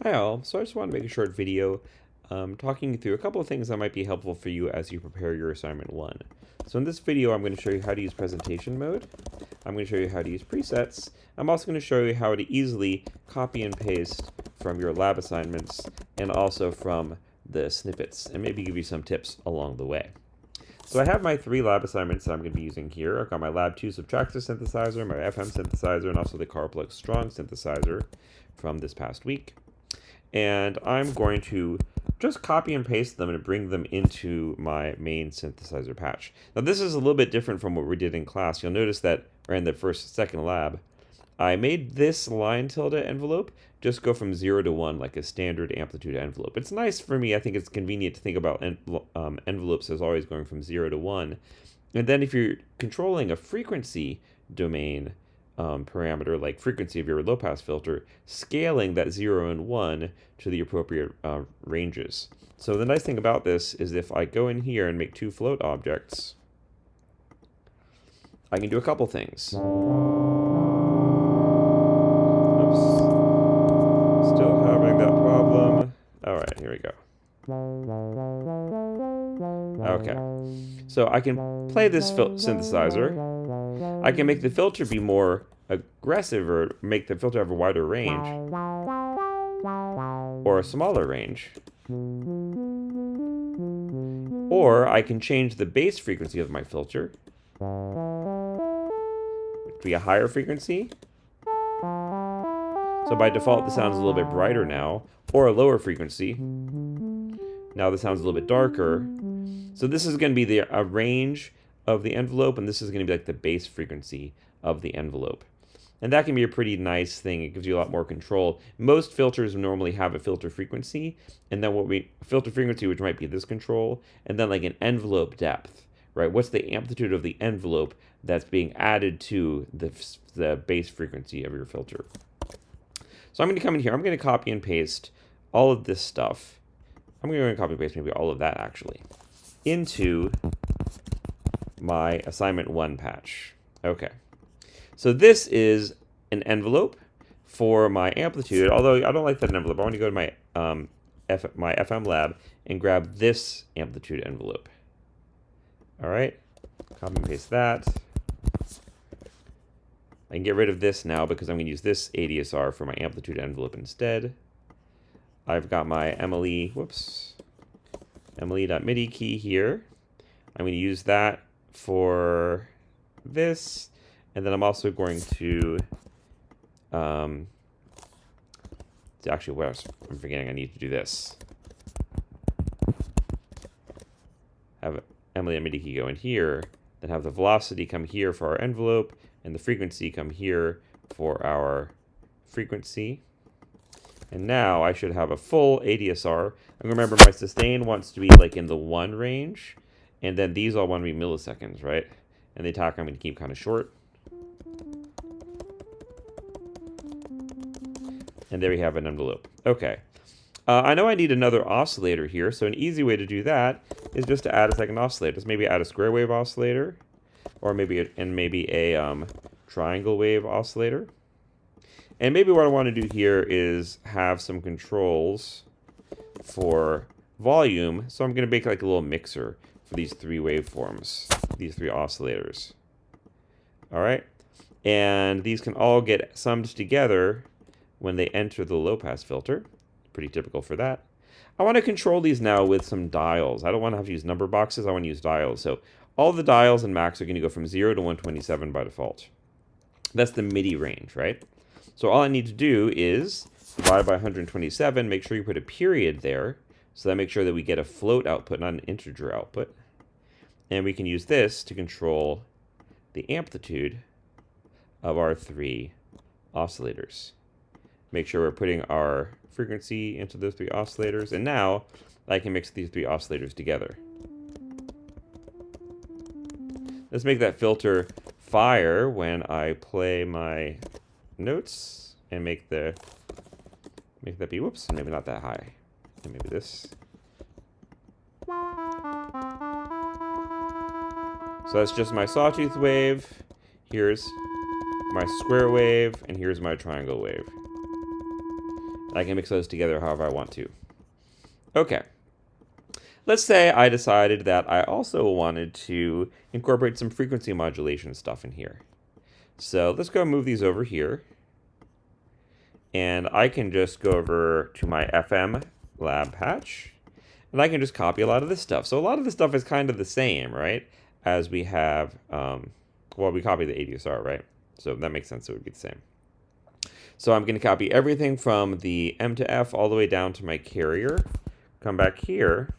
Hi all, so I just want to make a short video talking you through a couple of things that might be helpful for you as you prepare your assignment 1. So in this video I'm going to show you how to use presentation mode, I'm going to show you how to use presets, I'm also going to show you how to easily copy and paste from your lab assignments and also from the snippets, and maybe give you some tips along the way. So I have my 3 lab assignments that I'm going to be using here. I've got my Lab 2 subtractor synthesizer, my FM synthesizer, and also the Carplug Strong synthesizer from this past week. And I'm going to just copy and paste them and bring them into my main synthesizer patch. Now this is a little bit different from what we did in class. You'll notice that, or in the second lab, I made this line tilde envelope just go from 0 to 1 like a standard amplitude envelope. It's nice for me. I think it's convenient to think about envelopes as always going from 0 to 1. And then if you're controlling a frequency domain parameter, like frequency of your low-pass filter, scaling that 0 and 1 to the appropriate ranges. So the nice thing about this is if I go in here and make 2 float objects, I can do a couple things. Oops. Still having that problem. Alright, here we go. Okay. So I can play this synthesizer. I can make the filter be more aggressive or make the filter have a wider range or a smaller range. Or I can change the base frequency of my filter to be a higher frequency. So by default, the sound is a little bit brighter now, or a lower frequency. Now the sound's a little bit darker. So this is going to be a range of the envelope, and this is going to be like the base frequency of the envelope. And that can be a pretty nice thing. It gives you a lot more control. Most filters normally have a filter frequency, and then filter frequency, which might be this control, and then like an envelope depth, right? What's the amplitude of the envelope that's being added to the base frequency of your filter? So I'm going to come in here. I'm going to copy and paste all of this stuff. I'm going to copy and paste maybe all of that actually into my assignment 1 patch. Okay. So this is an envelope for my amplitude, although I don't like that envelope. I want to go to my my FM lab and grab this amplitude envelope. All right. Copy and paste that. I can get rid of this now because I'm going to use this ADSR for my amplitude envelope instead. I've got my MLE.MIDI key here. I'm going to use that for this, and then I'm also going to actually, what else? I'm forgetting I need to do this. Have MLE.MIDI key go in here, then have the velocity come here for our envelope, and the frequency come here for our frequency. And now I should have a full ADSR. And remember, my sustain wants to be like in the 1 range, and then these all want to be milliseconds, right? And the attack I'm going to keep kind of short. And there we have an envelope. Okay. I know I need another oscillator here, so an easy way to do that is just to add a second oscillator. Just maybe add a square wave oscillator, or maybe a triangle wave oscillator. And maybe what I want to do here is have some controls for volume. So I'm going to make like a little mixer for these 3 waveforms, these 3 oscillators. All right. And these can all get summed together when they enter the low-pass filter. Pretty typical for that. I want to control these now with some dials. I don't want to have to use number boxes. I want to use dials. So all the dials and max are going to go from 0 to 127 by default. That's the MIDI range, right? So all I need to do is divide by 127, make sure you put a period there, so that makes sure that we get a float output, not an integer output. And we can use this to control the amplitude of our 3 oscillators. Make sure we're putting our frequency into those 3 oscillators, and now I can mix these 3 oscillators together. Let's make that filter fire when I play my notes and make that be, whoops, maybe not that high, and maybe this. So that's just my sawtooth wave. Here's my square wave, and here's my triangle wave. I can mix those together however I want to. Okay. Let's say I decided that I also wanted to incorporate some frequency modulation stuff in here. So let's go move these over here. And I can just go over to my FM lab patch. And I can just copy a lot of this stuff. So a lot of this stuff is kind of the same, right? As we have, well, we copy the ADSR, right? So that makes sense, it would be the same. So I'm going to copy everything from the M to F all the way down to my carrier. Come back here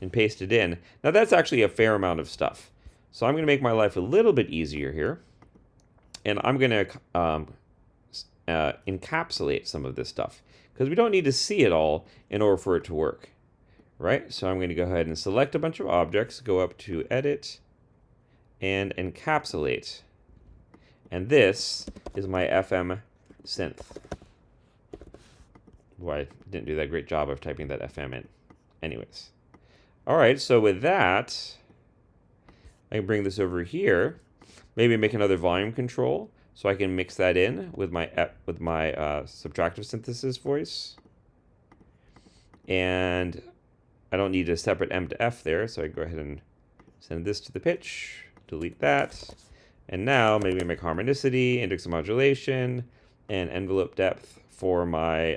and paste it in. Now that's actually a fair amount of stuff. So I'm going to make my life a little bit easier here. And I'm going to encapsulate some of this stuff, because we don't need to see it all in order for it to work. Right? So I'm going to go ahead and select a bunch of objects, go up to Edit, and Encapsulate. And this is my FM synth. Boy, I didn't do that great job of typing that FM in. Anyways. Alright, so with that, I can bring this over here. Maybe make another volume control, so I can mix that in with my subtractive synthesis voice. And I don't need a separate M to F there, so I go ahead and send this to the pitch, delete that. And now maybe make harmonicity, index of modulation, and envelope depth for my,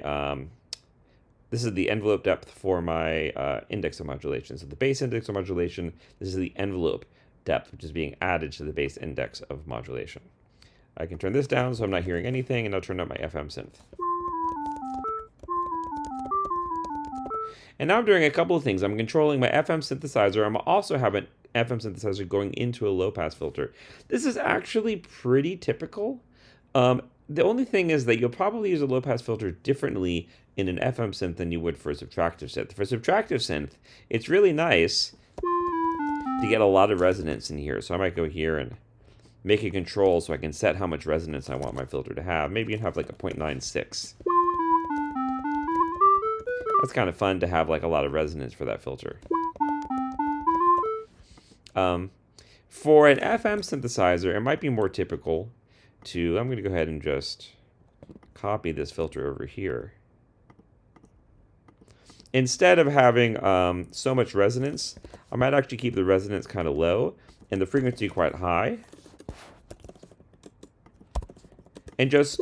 this is the envelope depth for my index of modulation. So the base index of modulation, this is the envelope depth, which is being added to the base index of modulation. I can turn this down so I'm not hearing anything, and I'll turn up my FM synth. And now I'm doing a couple of things. I'm controlling my FM synthesizer. I'm also have an FM synthesizer going into a low-pass filter. This is actually pretty typical. The only thing is that you'll probably use a low-pass filter differently in an FM synth than you would for a subtractive synth. For a subtractive synth, it's really nice to get a lot of resonance in here. So I might go here and make a control so I can set how much resonance I want my filter to have. Maybe you have like a 0.96. That's kind of fun to have like a lot of resonance for that filter. For an FM synthesizer, it might be more typical to, I'm going to go ahead and just copy this filter over here. Instead of having so much resonance, I might actually keep the resonance kind of low and the frequency quite high. And just,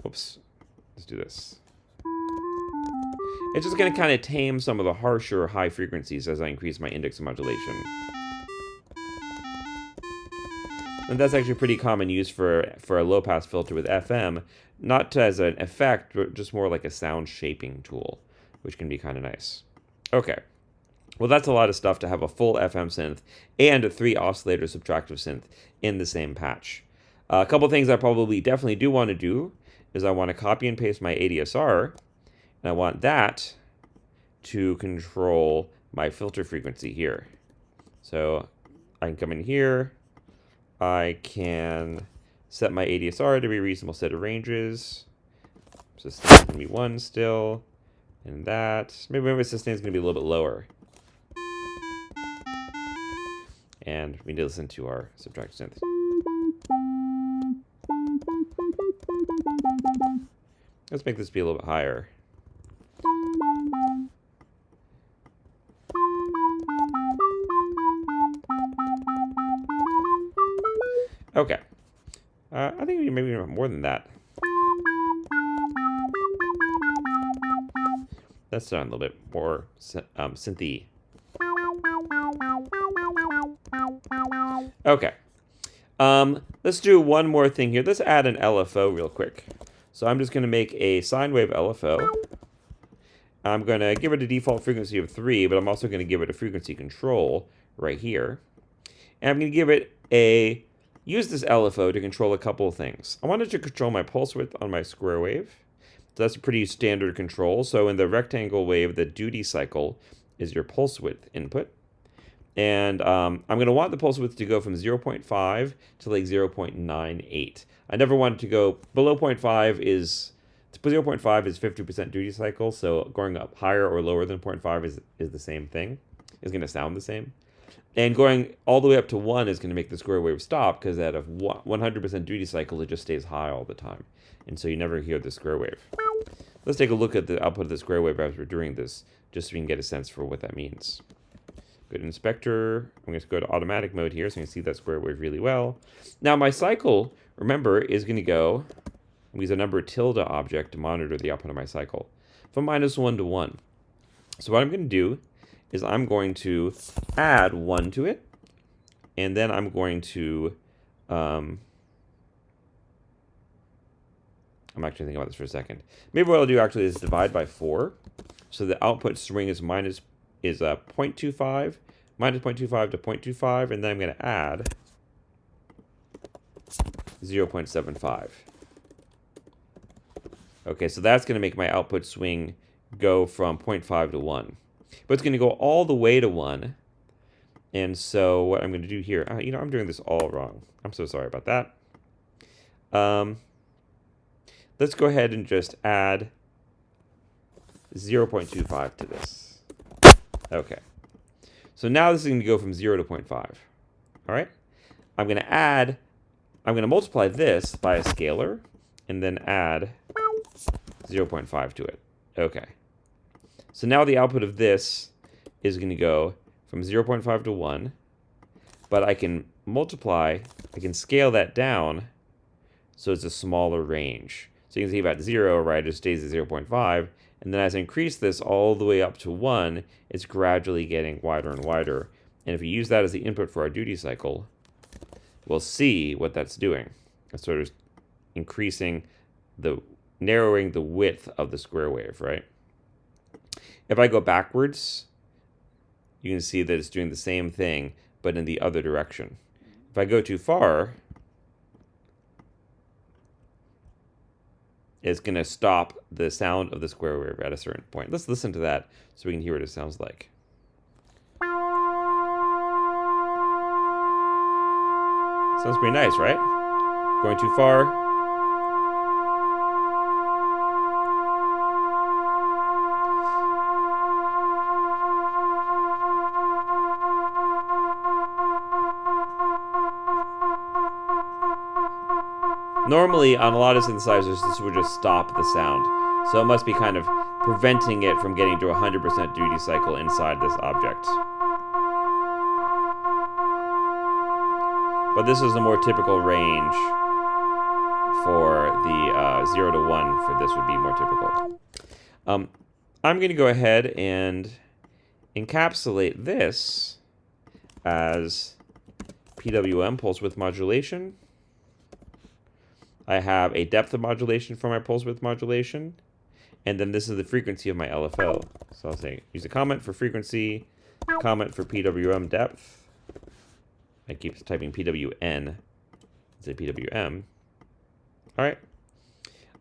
whoops, let's do this. It's just going to kind of tame some of the harsher high frequencies as I increase my index of modulation. And that's actually pretty common use for a low-pass filter with FM, not as an effect, but just more like a sound shaping tool, which can be kind of nice. Okay, well that's a lot of stuff to have a full FM synth and a 3 oscillator subtractive synth in the same patch. A couple things I probably definitely do want to do is I want to copy and paste my ADSR, and I want that to control my filter frequency here. So I can come in here, I can set my ADSR to be a reasonable set of ranges. Sustain is going to be 1 still, and that. Maybe my sustain is going to be a little bit lower. And we need to listen to our subtractive synth. Let's make this be a little bit higher. Okay. I think maybe more than that. Let's sound a little bit more synthy. Okay. Let's do one more thing here. Let's add an LFO real quick. So I'm just going to make a sine wave LFO. I'm going to give it a default frequency of 3, but I'm also going to give it a frequency control right here. And I'm going to give it a, use this LFO to control a couple of things. I wanted to control my pulse width on my square wave. So that's a pretty standard control. So in the rectangle wave, the duty cycle is your pulse width input. And I'm going to want the pulse width to go from 0.5 to like 0.98. I never wanted to go below 0.5 is 0.5 is 50% duty cycle, so going up higher or lower than 0.5 is the same thing. It's going to sound the same. And going all the way up to 1 is going to make the square wave stop, because at a 100% duty cycle, it just stays high all the time. And so you never hear the square wave. Let's take a look at the output of the square wave as we're doing this, just so we can get a sense for what that means. Go to inspector. I'm going to go to automatic mode here, so you can see that square wave really well. Now my cycle, remember, is going to go, we use a number tilde object to monitor the output of my cycle, from -1 to 1. So what I'm going to do is I'm going to add 1 to it, and then I'm going to, I'm actually thinking about this for a second. Maybe what I'll do actually is divide by 4. So the output swing is -0.25, -0.25 to 0.25, and then I'm going to add 0.75. Okay, so that's going to make my output swing go from 0.5 to 1. But it's going to go all the way to 1. And so what I'm going to do here, I'm doing this all wrong. I'm so sorry about that. Let's go ahead and just add 0.25 to this. Okay. So now this is going to go from 0 to 0.5. All right? I'm going to multiply this by a scalar and then add 0.5 to it. Okay. So now the output of this is going to go from 0.5 to 1, but I can scale that down so it's a smaller range. So you can see about 0, right, it stays at 0.5, and then as I increase this all the way up to 1, it's gradually getting wider and wider. And if we use that as the input for our duty cycle, we'll see what that's doing. It's sort of narrowing the width of the square wave, right? If I go backwards, you can see that it's doing the same thing, but in the other direction. If I go too far, it's going to stop the sound of the square wave at a certain point. Let's listen to that so we can hear what it sounds like. Sounds pretty nice, right? Going too far. Normally, on a lot of synthesizers, this would just stop the sound. So it must be kind of preventing it from getting to 100% duty cycle inside this object. But this is a more typical range for the 0 to 1 for this would be more typical. I'm going to go ahead and encapsulate this as PWM, pulse width modulation. I have a depth of modulation for my pulse width modulation, and then this is the frequency of my LFO. So I'll say use a comment for frequency, comment for PWM depth. I keep typing PWN, say PWM. All right.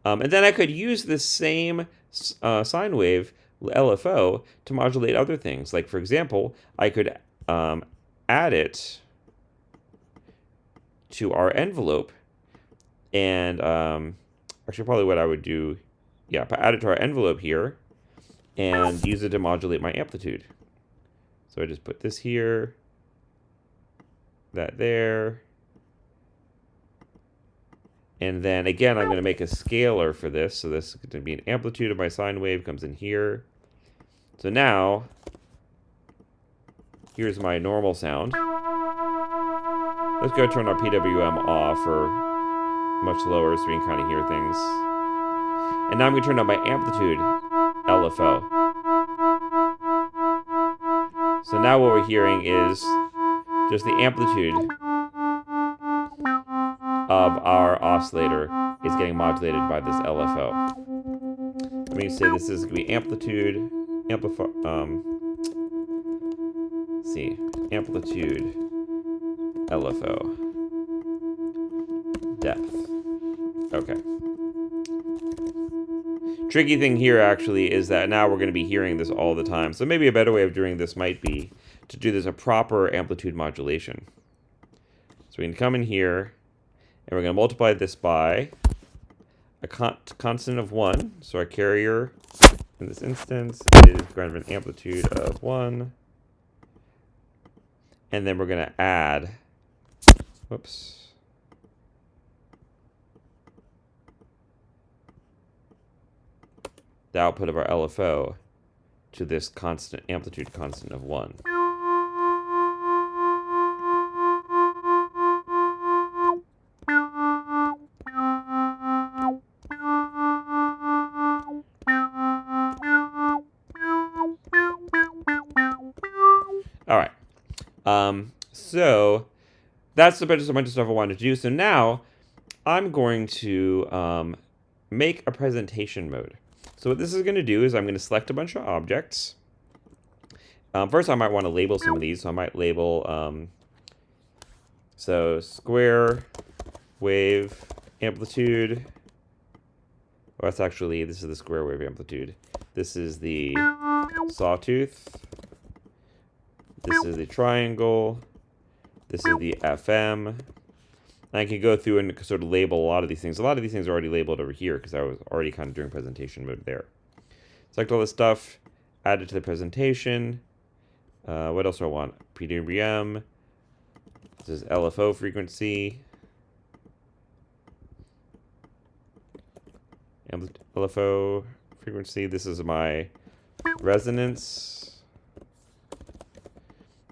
And then I could use this same sine wave LFO to modulate other things. Like, for example, I could add it to our envelope. And actually, probably what I would do, add it to our envelope here and use it to modulate my amplitude. So I just put this here, that there. And then again, I'm going to make a scalar for this. So this is going to be an amplitude of my sine wave comes in here. So now, here's my normal sound. Let's go turn our PWM off or much lower so we can kind of hear things. And now I'm going to turn on my amplitude LFO. So now what we're hearing is just the amplitude of our oscillator is getting modulated by this LFO. Let me say this is going to be amplitude, amplitude LFO depth. Okay. Tricky thing here actually is that now we're going to be hearing this all the time. So maybe a better way of doing this might be to do this a proper amplitude modulation. So we can come in here and we're going to multiply this by a constant of 1. So our carrier in this instance is going to have an amplitude of 1. And then we're going to add, whoops. The output of our LFO to this constant amplitude constant of 1. All right. So that's a bunch of stuff I wanted to do. So now I'm going to make a presentation mode. So what this is going to do is I'm going to select a bunch of objects. First, I might want to label some of these. So I might label, so square, wave, amplitude. Well, that's actually, this is the square wave amplitude. This is the sawtooth. This is the triangle. This is the FM. And I can go through and sort of label a lot of these things. A lot of these things are already labeled over here because I was already kind of doing presentation mode there. Select all this stuff, add it to the presentation. What else do I want? PWM. This is LFO frequency. LFO frequency. This is my resonance.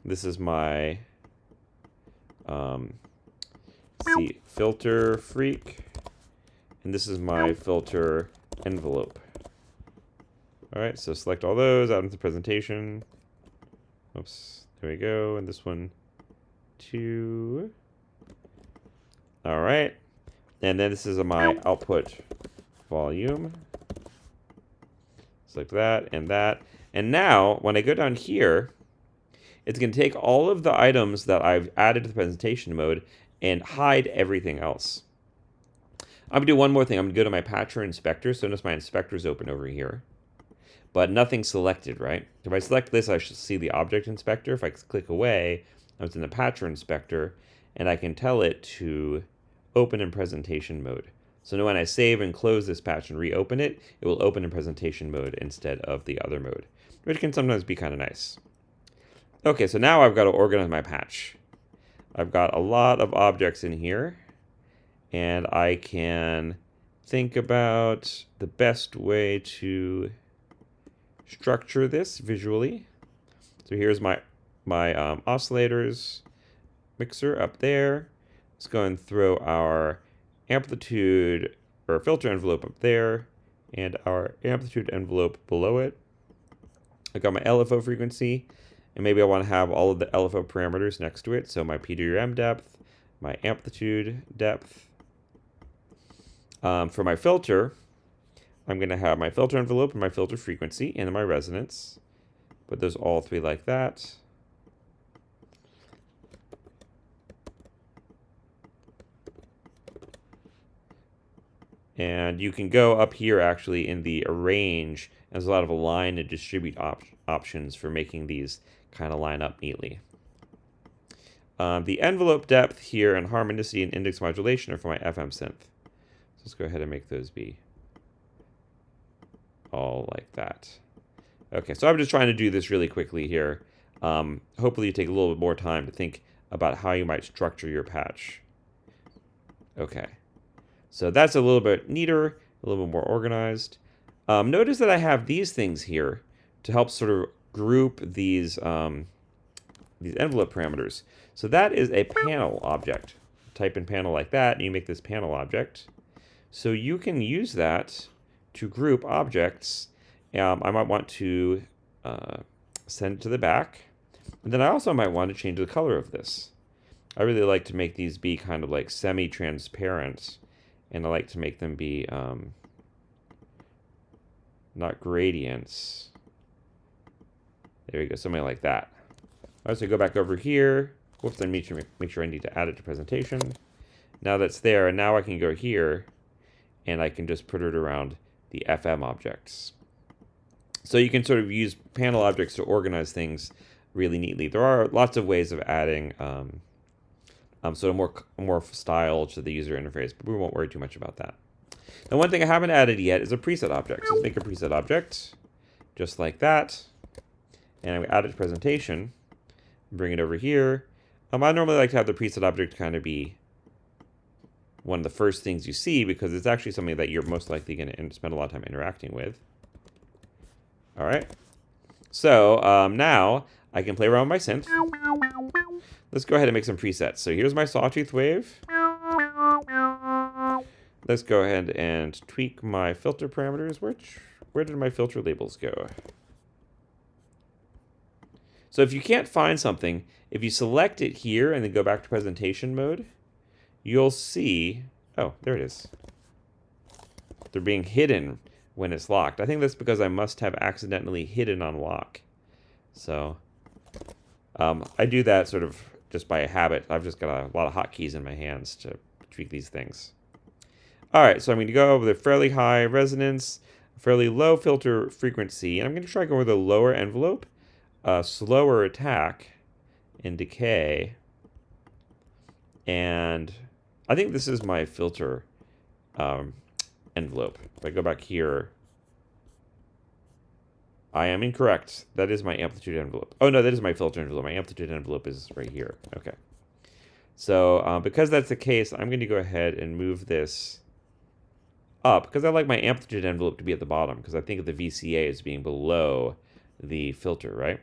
This is my filter freak, and this is my filter envelope. All right, so select all those, out into the presentation. Oops, there we go, and this one too. All right, and then this is my output volume. Select that, and now when I go down here, it's going to take all of the items that I've added to the presentation mode and hide everything else. I'm going to do one more thing. I'm going to go to my patcher inspector. So notice my inspector is open over here. But nothing's selected, right? If I select this, I should see the object inspector. If I click away, it's in the patcher inspector. And I can tell it to open in presentation mode. So when I save and close this patch and reopen it, it will open in presentation mode instead of the other mode, which can sometimes be kind of nice. Okay, so now I've got to organize my patch. I've got a lot of objects in here, and I can think about the best way to structure this visually. So here's my oscillators mixer up there. Let's go and throw our amplitude or filter envelope up there, and our amplitude envelope below it. I got my LFO frequency. And maybe I want to have all of the LFO parameters next to it. So my PWM depth, my amplitude depth. For my filter, I'm going to have my filter envelope and my filter frequency and my resonance. Put those all three like that. And you can go up here actually in the arrange. There's a lot of align and distribute options for making these kind of line up neatly. The envelope depth here and harmonicity and index modulation are for my FM synth. So let's go ahead and make those be all like that. Okay, so I'm just trying to do this really quickly here. Hopefully you take a little bit more time to think about how you might structure your patch. Okay, so that's a little bit neater, a little bit more organized. Notice that I have these things here to help sort of group these envelope parameters. So that is a panel object. Type in panel like that, and you make this panel object. So you can use that to group objects. I might want to send it to the back. And then I also might want to change the color of this. I really like to make these be kind of like semi-transparent. And I like to make them be not gradients. There we go, something like that. All right, so go back over here. Whoops, then make sure I need to add it to presentation. Now that's there, and now I can go here, and I can just put it around the FM objects. So you can sort of use panel objects to organize things really neatly. There are lots of ways of adding sort of more style to the user interface, but we won't worry too much about that. Now, one thing I haven't added yet is a preset object. So let's make a preset object, just like that. And we add it to presentation. Bring it over here. I normally like to have the preset object kind of be one of the first things you see because it's actually something that you're most likely going to spend a lot of time interacting with. All right. So now I can play around with my synth. Let's go ahead and make some presets. So here's my sawtooth wave. Let's go ahead and tweak my filter parameters. Where did my filter labels go? So if you can't find something, if you select it here and then go back to presentation mode, you'll see, oh, there it is. They're being hidden when it's locked. I think that's because I must have accidentally hidden on lock. So I do that sort of just by habit. I've just got a lot of hotkeys in my hands to tweak these things. All right, so I'm going to go with a fairly high resonance, fairly low filter frequency, and I'm going to try going with a lower envelope, slower attack and decay, and I think this is my filter envelope. If I go back here, I am incorrect. That is my amplitude envelope. Oh no, that is my filter envelope. My amplitude envelope is right here. Okay. So because that's the case, I'm going to go ahead and move this up because I like my amplitude envelope to be at the bottom because I think of the VCA as being below the filter, right?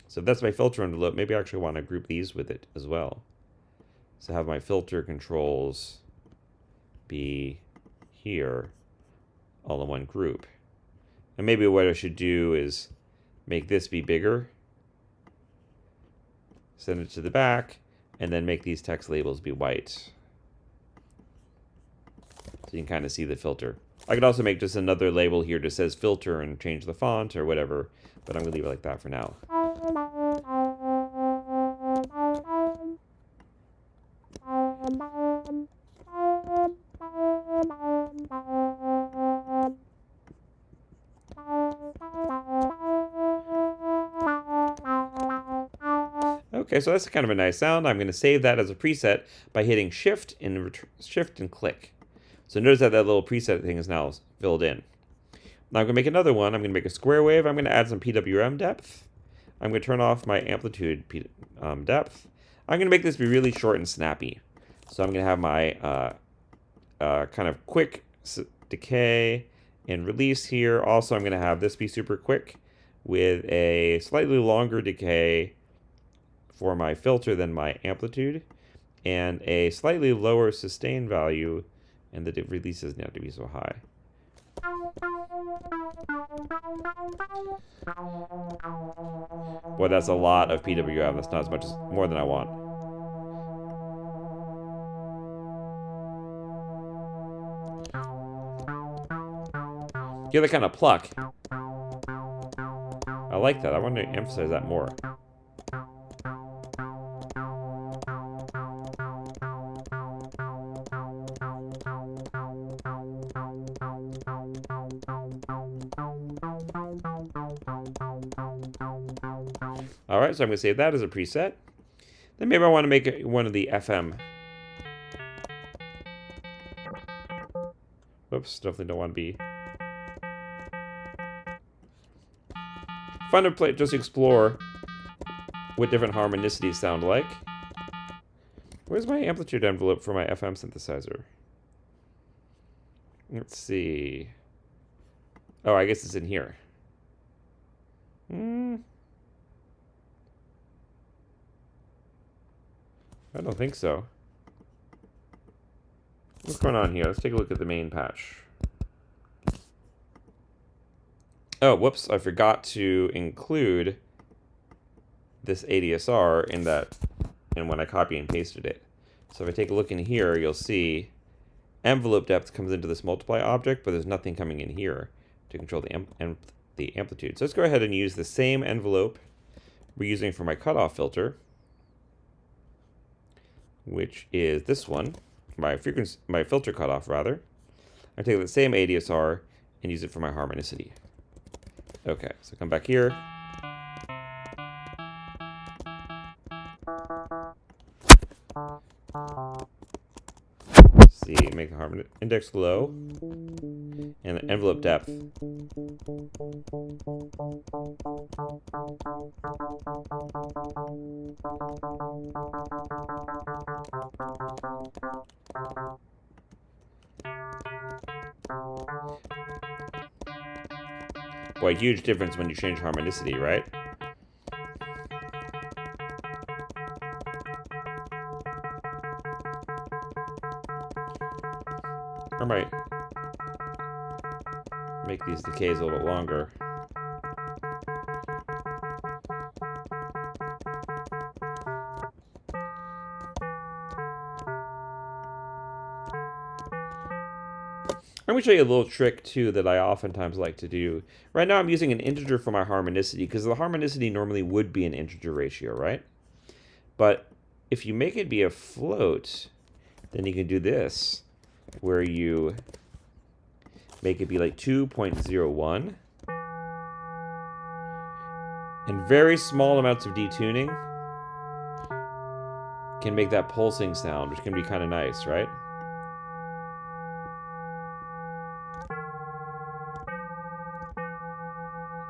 So if that's my filter envelope, maybe I actually want to group these with it as well. So have my filter controls be here all in one group. And maybe what I should do is make this be bigger, send it to the back, and then make these text labels be white. So you can kind of see the filter. I could also make just another label here that says filter and change the font or whatever, but I'm going to leave it like that for now. Okay, so that's kind of a nice sound. I'm going to save that as a preset by hitting Shift and click. So notice that that little preset thing is now filled in. Now I'm going to make another one. I'm going to make a square wave. I'm going to add some PWM depth. I'm going to turn off my amplitude depth. I'm going to make this be really short and snappy. So I'm going to have my kind of quick decay and release here. Also, I'm going to have this be super quick with a slightly longer decay for my filter than my amplitude, and a slightly lower sustain value, and the release doesn't have to be so high. Boy, that's a lot of PWM. That's not as much as more than I want. You have that kind of pluck. I like that. I want to emphasize that more. All right, so I'm going to save that as a preset. Then maybe I want to make it one of the FM. Whoops, definitely don't want to be. Fun to play, just explore what different harmonicities sound like. Where's my amplitude envelope for my FM synthesizer? Let's see. Oh, I guess it's in here. I don't think so. What's going on here? Let's take a look at the main patch. Oh, whoops, I forgot to include this ADSR in that, and when I copy and pasted it. So if I take a look in here, you'll see envelope depth comes into this multiply object, but there's nothing coming in here to control the amplitude. So let's go ahead and use the same envelope we're using for my cutoff filter, which is this one, my filter cutoff rather. I take the same ADSR and use it for my harmonicity. Okay, so come back here. See, make the harmonic index low and the envelope depth. Boy, huge difference when you change harmonicity, right? I might make these decays a little bit longer. I'm going to show you a little trick, too, that I oftentimes like to do. Right now I'm using an integer for my harmonicity, because the harmonicity normally would be an integer ratio, right? But if you make it be a float, then you can do this, where you make it be like 2.01. And very small amounts of detuning can make that pulsing sound, which can be kind of nice, right?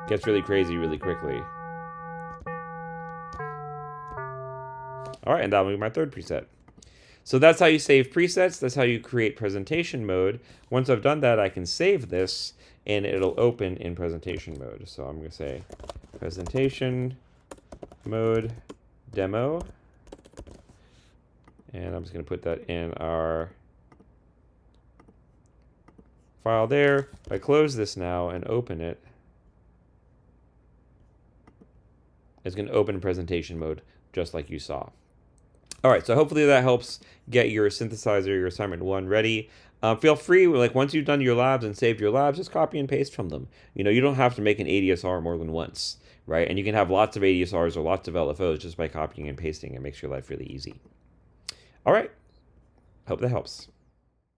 Gets really crazy really quickly. All right, and that'll be my third preset. So that's how you save presets. That's how you create presentation mode. Once I've done that, I can save this, and it'll open in presentation mode. So I'm going to say presentation mode demo. And I'm just going to put that in our file there. If I close this now and open it, it's going to open presentation mode just like you saw. All right, so hopefully that helps get your synthesizer, your assignment 1 ready. Feel free, like once you've done your labs and saved your labs, just copy and paste from them. You know, you don't have to make an ADSR more than once, right? And you can have lots of ADSRs or lots of LFOs just by copying and pasting. It makes your life really easy. All right, hope that helps.